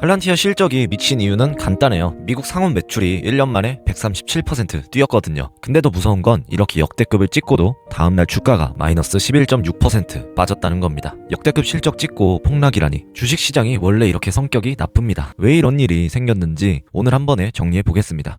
팔란티어 실적이 미친 이유는 간단해요. 미국 상업 매출이 1년 만에 137% 뛰었거든요. 근데 더 무서운 건 이렇게 역대급을 찍고도 다음날 주가가 마이너스 11.6% 빠졌다는 겁니다. 역대급 실적 찍고 폭락이라니, 주식시장이 원래 이렇게 성격이 나쁩니다. 왜 이런 일이 생겼는지 오늘 한 번에 정리해 보겠습니다.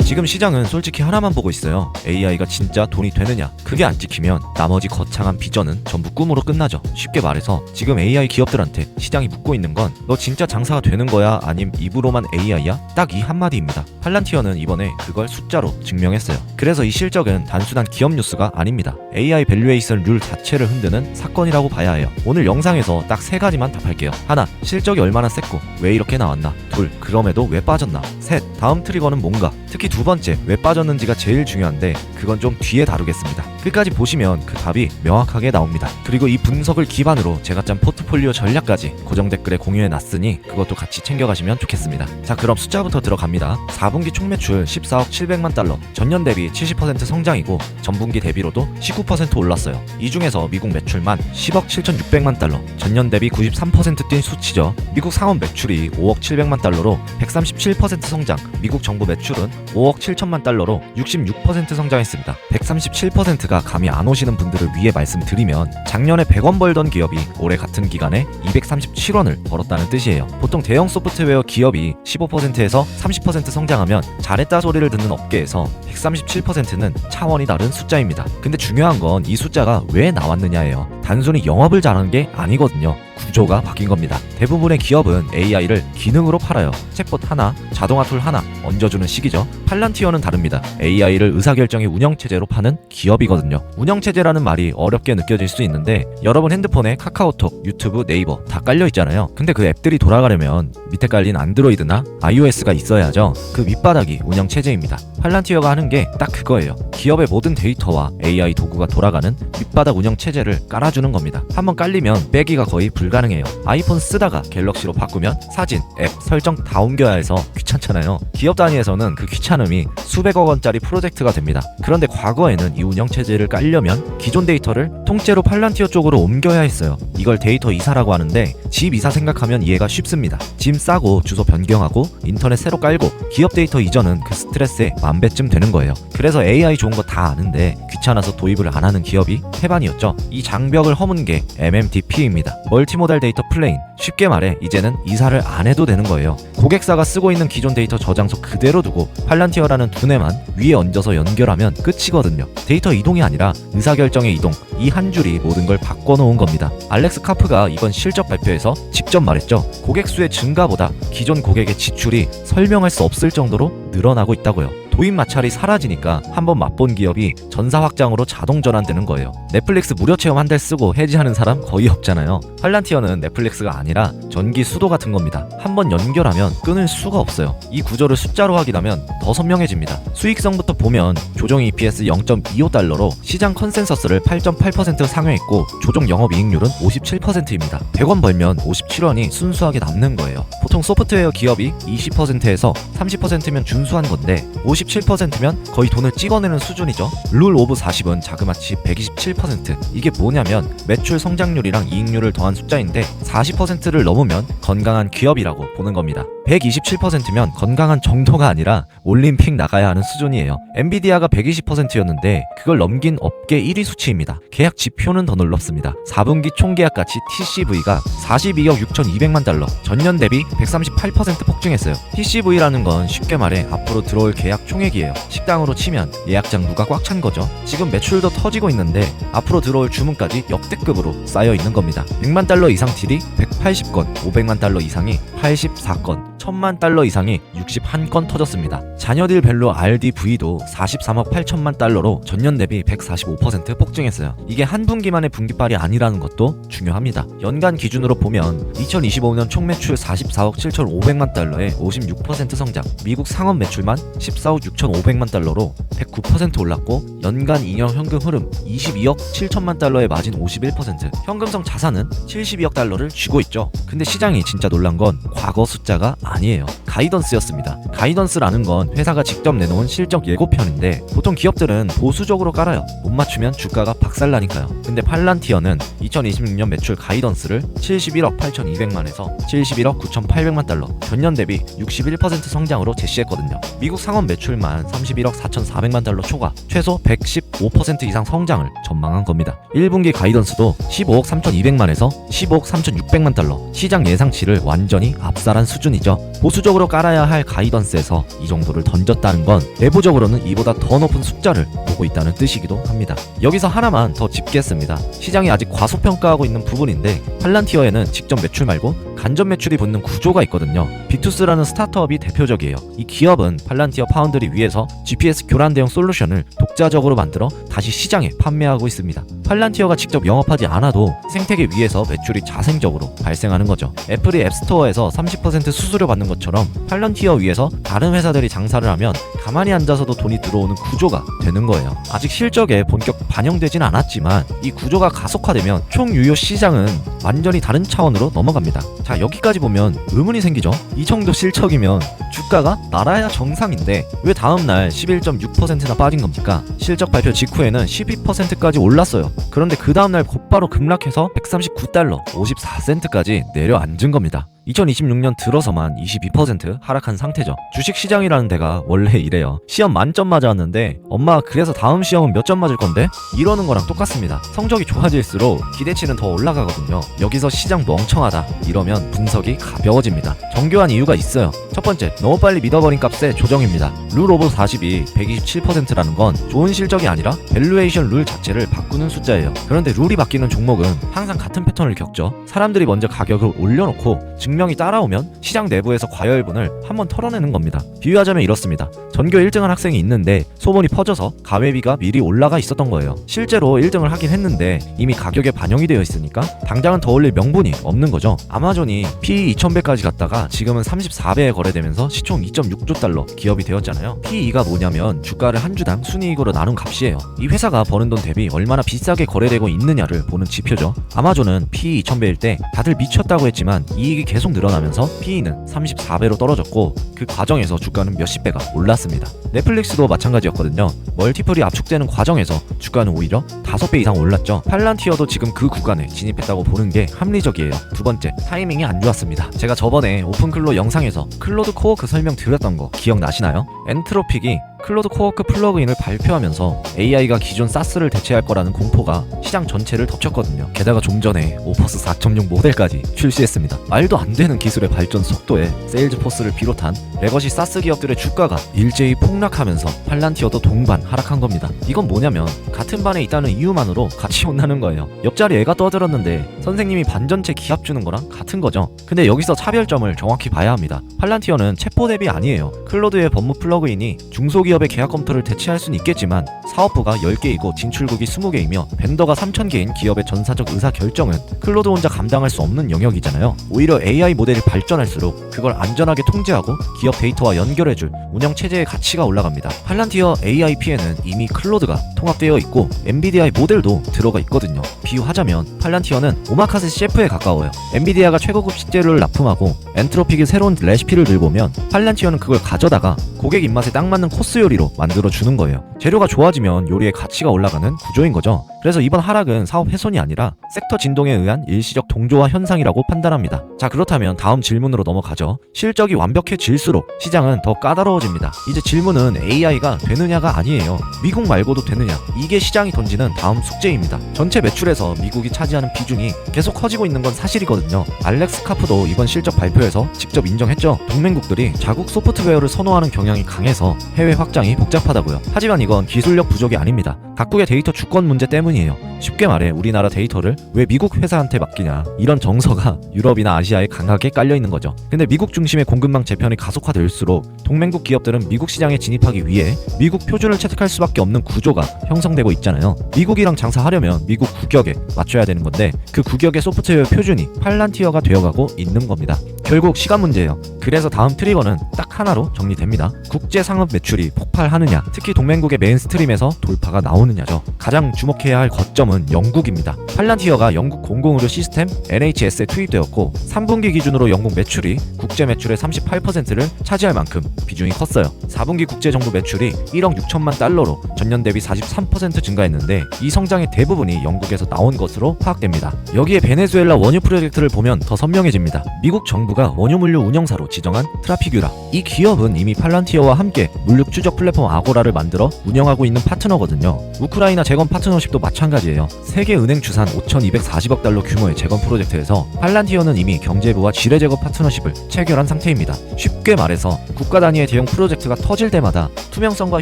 지금 시장은 솔직히 하나만 보고 있어요. AI가 진짜 돈이 되느냐? 그게 안 찍히면 나머지 거창한 비전은 전부 꿈으로 끝나죠. 쉽게 말해서 지금 AI 기업들한테 시장이 묻고 있는 건 너 진짜 장사가 되는 거야? 아님 입으로만 AI야? 딱 이 한마디입니다. 팔란티어는 이번에 그걸 숫자로 증명했어요. 그래서 이 실적은 단순한 기업 뉴스가 아닙니다. AI 밸류에이션 룰 자체를 흔드는 사건이라고 봐야 해요. 오늘 영상에서 딱 세 가지만 답할게요. 하나, 실적이 얼마나 셌고 왜 이렇게 나왔나? 둘, 그럼에도 왜 빠졌나? 셋, 다음 트리거는 뭔가? 특히 두 번째, 왜 빠졌는지가 제일 중요한데 그건 좀 뒤에 다루겠습니다. 끝까지 보시면 그 답이 명확하게 나옵니다. 그리고 이 분석을 기반으로 제가 짠 포트폴리오 전략까지 고정 댓글에 공유해 놨으니 그것도 같이 챙겨가시면 좋겠습니다. 자, 그럼 숫자부터 들어갑니다. 4분기 총 매출 14억 700만 달러, 전년 대비 70% 성장이고 전분기 대비로도 19% 올랐어요. 이 중에서 미국 매출만 10억 7,600만 달러, 전년 대비 93% 뛴 수치죠. 미국 상업 매출이 5억 700만 달러로 137% 성장, 미국 정부 매출은 5억 7천만 달러로 66% 성장했습니다. 137%가 감이 안 오시는 분들을 위해 말씀드리면 작년에 100원 벌던 기업이 올해 같은 기간에 237원을 벌었다는 뜻이에요. 보통 대형 소프트웨어 기업이 15%에서 30% 성장하면 잘했다 소리를 듣는 업계에서 137%는 차원이 다른 숫자입니다. 근데 중요한 건 이 숫자가 왜 나왔느냐예요. 단순히 영업을 잘하는 게 아니거든요. 구조가 바뀐 겁니다. 대부분의 기업은 AI를 기능으로 팔아요. 챗봇 하나, 자동화 툴 하나 얹어주는 식이죠. 팔란티어는 다릅니다. AI를 의사결정의 운영체제로 파는 기업이거든요. 운영체제라는 말이 어렵게 느껴질 수 있는데 여러분 핸드폰에 카카오톡, 유튜브, 네이버 다 깔려있잖아요. 근데 그 앱들이 돌아가려면 밑에 깔린 안드로이드나 iOS가 있어야죠. 그 밑바닥이 운영체제입니다. 팔란티어가 하는 게 딱 그거예요. 기업의 모든 데이터와 AI 도구가 돌아가는 밑바닥 운영체제를 깔아주는 겁니다. 한번 깔리면 빼기가 거의 불가능해요. 아이폰 쓰다가 갤럭시로 바꾸면 사진, 앱, 설정 다 옮겨야 해서 귀찮잖아요. 기업 단위에서는 그 귀찮음이 수백억 원짜리 프로젝트가 됩니다. 그런데 과거에는 이 운영체제를 깔려면 기존 데이터를 통째로 팔란티어 쪽으로 옮겨야 했어요. 이걸 데이터 이사라고 하는데 집 이사 생각하면 이해가 쉽습니다. 짐 싸고 주소 변경하고 인터넷 새로 깔고 기업 데이터 이전은 그 스트레스에 만배쯤 되는 거예요. 그래서 AI 좋은 거 다 아는데 귀찮아서 도입을 안 하는 기업이 태반이었죠. 이 장벽을 허문 게 MMDP입니다. 멀티모달 데이터 플레인. 쉽게 말해 이제는 이사를 안 해도 되는 거예요. 고객사가 쓰고 있는 기존 데이터 저장소 그대로 두고 팔란티어라는 두뇌만 위에 얹어서 연결하면 끝이거든요. 데이터 이동이 아니라 의사결정의 이동, 이 한 줄이 모든 걸 바꿔놓은 겁니다. 알렉스 카프가 이번 실적 발표에서 직접 말했죠. 고객 수의 증가보다 기존 고객의 지출이 설명할 수 없을 정도로 늘어나고 있다고요. 도입 마찰이 사라지니까 한번 맛본 기업이 전사 확장으로 자동 전환되는 거예요. 넷플릭스 무료 체험 한 달 쓰고 해지하는 사람 거의 없잖아요. 팔란티어는 넷플릭스가 아니라 전기 수도 같은 겁니다. 한번 연결하면 끊을 수가 없어요. 이 구조를 숫자로 확인하면 더 선명해집니다. 수익성부터 보면 조정 EPS 0.25달러로 시장 컨센서스를 8.8% 상회했고 조정 영업이익률은 57%입니다. 100원 벌면 57원이 순수하게 남는 거예요. 보통 소프트웨어 기업이 20%에서 30%면 준수한 건데 57%면 거의 돈을 찍어내는 수준이죠. 룰 오브 40은 자그마치 127%. 이게 뭐냐면 매출 성장률이랑 이익률을 더한 숫자인데 40%를 넘으면 건강한 기업이라고 보는 겁니다. 127%면 건강한 정도가 아니라 올림픽 나가야 하는 수준이에요. 엔비디아가 120%였는데 그걸 넘긴 업계 1위 수치입니다. 계약 지표는 더 놀랍습니다. 4분기 총계약가치 TCV가 42억 6,200만 달러, 전년 대비 138% 폭증했어요. TCV라는 건 쉽게 말해 앞으로 들어올 계약 총액이에요. 식당으로 치면 예약 장부가 꽉 찬 거죠. 지금 매출도 터지고 있는데 앞으로 들어올 주문까지 역대급으로 쌓여 있는 겁니다. 100만 달러 이상 딜이 180건, 500만 달러 이상이 84건, 1000만 달러 이상이 61건 터졌습니다. 자녀들 벨로 RDV도 43억 8천만 달러로 전년 대비 145% 폭증했어요. 이게 한 분기만의 분기빨이 아니라는 것도 중요합니다. 연간 기준으로 보면 2025년 총 매출 44억 7,500만 달러에 56% 성장, 미국 상업 매출만 14억 6,500만 달러로 109% 올랐고 연간 잉여 현금 흐름 22억 7천만 달러에 마진 51%, 현금성 자산은 72억 달러를 쥐고 있죠. 근데 시장이 진짜 놀란 건 과거 숫자가 아니에요. 가이던스였습니다. 가이던스라는 건 회사가 직접 내놓은 실적 예고편인데 보통 기업들은 보수적으로 깔아요. 못 맞추면 주가가 박살나니까요. 근데 팔란티어는 2026년 매출 가이던스를 71억 8,200만에서 71억 9,800만 달러, 전년 대비 61% 성장으로 제시했거든요. 미국 상업 매출만 31억 4,400만 달러 초과, 최소 115% 이상 성장을 전망한 겁니다. 1분기 가이던스도 15억 3,200만에서 15억 3,600만 달러, 시장 예상치를 완전히 압살한 수준이죠. 보수적으로 깔아야 할 가이던스에서 이 정도를 던졌다는 건 내부적으로는 이보다 더 높은 숫자를 보고 있다는 뜻이기도 합니다. 여기서 하나만 더 짚겠습니다. 시장이 아직 과소평가하고 있는 부분인데 팔란티어에는 직접 매출 말고 간접 매출이 붙는 구조가 있거든요. 비투스라는 스타트업이 대표적이에요. 이 기업은 팔란티어 파운드를 위해서 GPS 교란 대용 솔루션을 독자적으로 만들어 다시 시장에 판매하고 있습니다. 팔란티어가 직접 영업하지 않아도 생태계 위에서 매출이 자생적으로 발생하는 거죠. 애플이 앱스토어에서 30% 수수료 받는 것처럼 팔란티어 위에서 다른 회사들이 장사를 하면 가만히 앉아서도 돈이 들어오는 구조가 되는 거예요. 아직 실적에 본격 반영되진 않았지만 이 구조가 가속화되면 총 유효 시장은 완전히 다른 차원으로 넘어갑니다. 자, 여기까지 보면 의문이 생기죠. 이 정도 실적이면 주가가 날아야 정상인데 왜 다음날 11.6%나 빠진 겁니까? 실적 발표 직후에는 12%까지 올랐어요. 그런데 그 다음날 곧바로 급락해서 139달러 54센트까지 내려앉은 겁니다. 2026년 들어서만 22% 하락한 상태죠. 주식시장이라는 데가 원래 이래요. 시험 만점 맞았는데 엄마 그래서 다음 시험은 몇 점 맞을 건데? 이러는 거랑 똑같습니다. 성적이 좋아질수록 기대치는 더 올라가거든요. 여기서 시장 멍청하다 이러면 분석이 가벼워집니다. 정교한 이유가 있어요. 첫 번째, 너무 빨리 믿어버린 값의 조정입니다. 룰 오브 40이 127%라는 건 좋은 실적이 아니라 밸류에이션 룰 자체를 바꾸는 숫자예요. 그런데 룰이 바뀌는 종목은 항상 같은 패턴을 겪죠. 사람들이 먼저 가격을 올려놓고 증명이 따라오면 시장 내부에서 과열분을 한번 털어내는 겁니다. 비유하자면 이렇습니다. 전교 1등한 학생이 있는데 소문이 퍼져서 가회비가 미리 올라가 있었던 거예요. 실제로 1등을 하긴 했는데 이미 가격에 반영이 되어 있으니까 당장은 더 올릴 명분이 없는 거죠. 아마존이 PE 2000배까지 갔다가 지금은 34배에 거래되면서 시총 2.6조 달러 기업이 되었잖아요. PE가 뭐냐면 주가를 한 주당 순이익으로 나눈 값이에요. 이 회사가 버는 돈 대비 얼마나 비싸게 거래되고 있느냐를 보는 지표죠. 아마존은 PE 2000배일 때 다들 미쳤다고 했지만 이익이 계속 늘어나면서 PE는 34배로 떨어졌고 그 과정에서 주가는 몇십 배가 올랐습니다. 넷플릭스도 마찬가지였거든요. 멀티플이 압축되는 과정에서 주가는 오히려 5배 이상 올랐죠. 팔란티어도 지금 그 구간에 진입했다고 보는 게 합리적이에요. 두 번째, 타이밍이 안 좋았습니다. 제가 저번에 오픈클로 영상에서 클로드 코어크 설명 드렸던 거 기억나시나요? 엔트로픽이 클로드 코어크 플러그인을 발표하면서 AI가 기존 SaaS를 대체할 거라는 공포가 시장 전체를 덮쳤거든요. 게다가 좀 전에 오퍼스 4.0 모델까지 출시했습니다. 말도 안 되는 기술의 발전 속도에 세일즈포스를 비롯한 레거시 SaaS 기업들의 주가가 일제히 폭락하면서 팔란티어도 동반 하락한 겁니다. 이건 뭐냐면 같은 반에 있다는 이유만으로 같이 혼나는 거예요. 옆자리 애가 떠들었는데 선생님이 반전체 기합 주는 거랑 같은 거죠. 근데 여기서 차별점을 정확히 봐야 합니다. 팔란티어는 체포 대비 아니에요. 클로드의 법무 플러그인이 중소기업의 계약 검토를 대체할 수는 있겠지만 사업부가 10개이고 진출국이 20개이며 벤더가 3000개인 기업의 전사적 의사결정은 클로드 혼자 감당할 수 없는 영역이잖아요. 오히려 AI 모델이 발전할수록 그걸 안전하게 통제하고 기업 데이터와 연결해줄 운영체제의 가치가 올라갑니다. 팔란티어 AIP에는 이미 클로드가 통합되어 있고 엔비디아의 모델도 들어가 있거든요. 비유하자면 팔란티어는 오마카세 셰프에 가까워요. 엔비디아가 최고급 식재료를 납품하고 엔트로픽이 새로운 레시피를 들고 오면 팔란티어는 그걸 가져다가 고객 입맛에 딱 맞는 코스 요리로 만들어주는 거예요. 재료가 좋아지면 요리의 가치가 올라가는 구조인 거죠. 그래서 이번 하락은 사업 훼손이 아니라 섹터 진동에 의한 일시적 동조화 현상이라고 판단합니다. 자, 그렇다면 다음 질문으로 넘어가죠. 실적이 완벽해질수록 시장은 더 까다로워집니다. 이제 질문은 AI가 되느냐가 아니에요. 미국 말고도 되느냐? 이게 시장이 던지는 다음 숙제입니다. 전체 매출에서 미국이 차지하는 비중이 계속 커지고 있는 건 사실이거든요. 알렉스 카프도 이번 실적 발표에서 직접 인정했죠. 동맹국들이 자국 소프트웨어를 선호하는 경향이 강해서 해외 확장이 복잡하다고요. 하지만 이건 기술력 부족이 아닙니다. 각국의 데이터 주권 문제 때문이에요. 쉽게 말해 우리나라 데이터를 왜 미국 회사한테 맡기냐, 이런 정서가 유럽이나 아시아에 강하게 깔려있는 거죠. 근데 미국 중심의 공급망 재편이 가속화될수록 동맹국 기업들은 미국 시장에 진입하기 위해 미국 표준을 채택할 수밖에 없는 구조가 형성되고 있잖아요. 미국이랑 장사하려면 미국 국격에 맞춰야 되는 건데 그 국격의 소프트웨어 표준이 팔란티어가 되어가고 있는 겁니다. 결국 시간 문제예요. 그래서 다음 트리거는 딱 하나로 정리됩니다. 국제 상업 매출이 폭발하느냐, 특히 동맹국의 메인스트림에서 돌파가 나오느냐죠. 가장 주목해야 할 거점은 영국입니다. 팔란티어가 영국 공공의료 시스템 NHS에 투입되었고 3분기 기준으로 영국 매출이 국제 매출의 38%를 차지할 만큼 비중이 컸어요. 4분기 국제 정부 매출이 1억 6천만 달러로 전년 대비 43% 증가했는데 이 성장의 대부분이 영국에서 나온 것으로 파악됩니다. 여기에 베네수엘라 원유 프로젝트를 보면 더 선명해집니다. 미국 정부가 원유 물류 운영사로 지정한 트라피규라. 이 기업은 이미 팔란티어와 함께 물류 추적 플랫폼 아고라를 만들어 운영하고 있는 파트너거든요. 우크라이나 재건 파트너십도 마찬가지예요. 세계은행 주산 5,240억 달러 규모의 재건 프로젝트에서 팔란티어는 이미 경제부와 지뢰제거 파트너십을 체결한 상태입니다. 쉽게 말해서 국가 단위의 대형 프로젝트가 터질 때마다 투명성과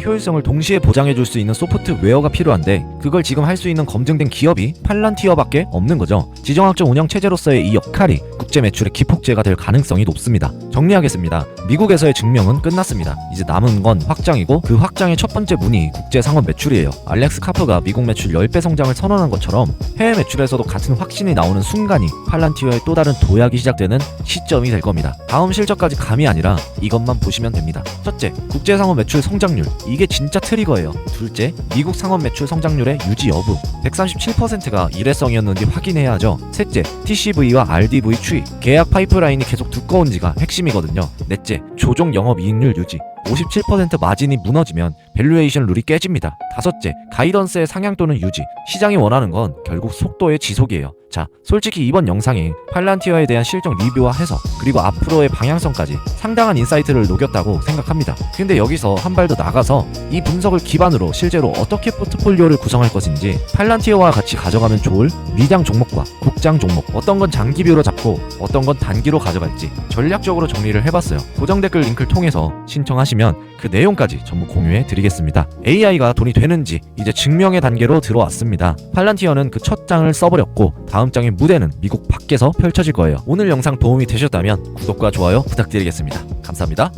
효율성을 동시에 보장해줄 수 있는 소프트웨어가 필요한데 그걸 지금 할 수 있는 검증된 기업이 팔란티어밖에 없는 거죠. 지정학적 운영 체제로서의 이 역할이 국제 매출의 기폭제가 될 가능성이 높습니다. 정리하겠습니다. 미국에서의 증명은 끝났습니다. 이제 남은 건 확장이고 그 확장의 첫 번째 문이 국제 상업 매출이에요. 알렉스 카프가 미국 매출 10배 성장을 선언한 것처럼 해외 매출에서도 같은 확신이 나오는 순간이 팔란티어의 또 다른 도약이 시작되는 시점이 될 겁니다. 다음 실적까지 감이 아니라 이것만 보시면 됩니다. 첫째, 국제 상업 매출 성장률. 이게 진짜 트리거예요. 둘째, 미국 상업 매출 성장률의 유지 여부. 137%가 일회성이었는지 확인해야 하죠. 셋째, TCV와 RDV 추이. 계약 파이프라인이 계속 두꺼운지가 핵심이거든요. 넷째, 조종 영업이익률 유지. 57% 마진이 무너지면 밸류에이션 룰이 깨집니다. 다섯째, 가이던스의 상향 또는 유지. 시장이 원하는 건 결국 속도의 지속이에요. 자, 솔직히 이번 영상이 팔란티어에 대한 실적 리뷰와 해석 그리고 앞으로의 방향성까지 상당한 인사이트를 녹였다고 생각합니다. 근데 여기서 한 발 더 나가서 이 분석을 기반으로 실제로 어떻게 포트폴리오를 구성할 것인지 팔란티어와 같이 가져가면 좋을 미장 종목과 국장 종목 어떤 건 장기뷰로 잡고 어떤 건 단기로 가져갈지 전략적으로 정리를 해봤어요. 고정 댓글 링크를 통해서 신청하시면 그 내용까지 전부 공유해 드리겠습니다. AI가 돈이 되는지 이제 증명의 단계로 들어왔습니다. 팔란티어는 그 첫 장을 써버렸고 다음 장의 무대는 미국 밖에서 펼쳐질 거예요. 오늘 영상 도움이 되셨다면 구독과 좋아요 부탁드리겠습니다. 감사합니다.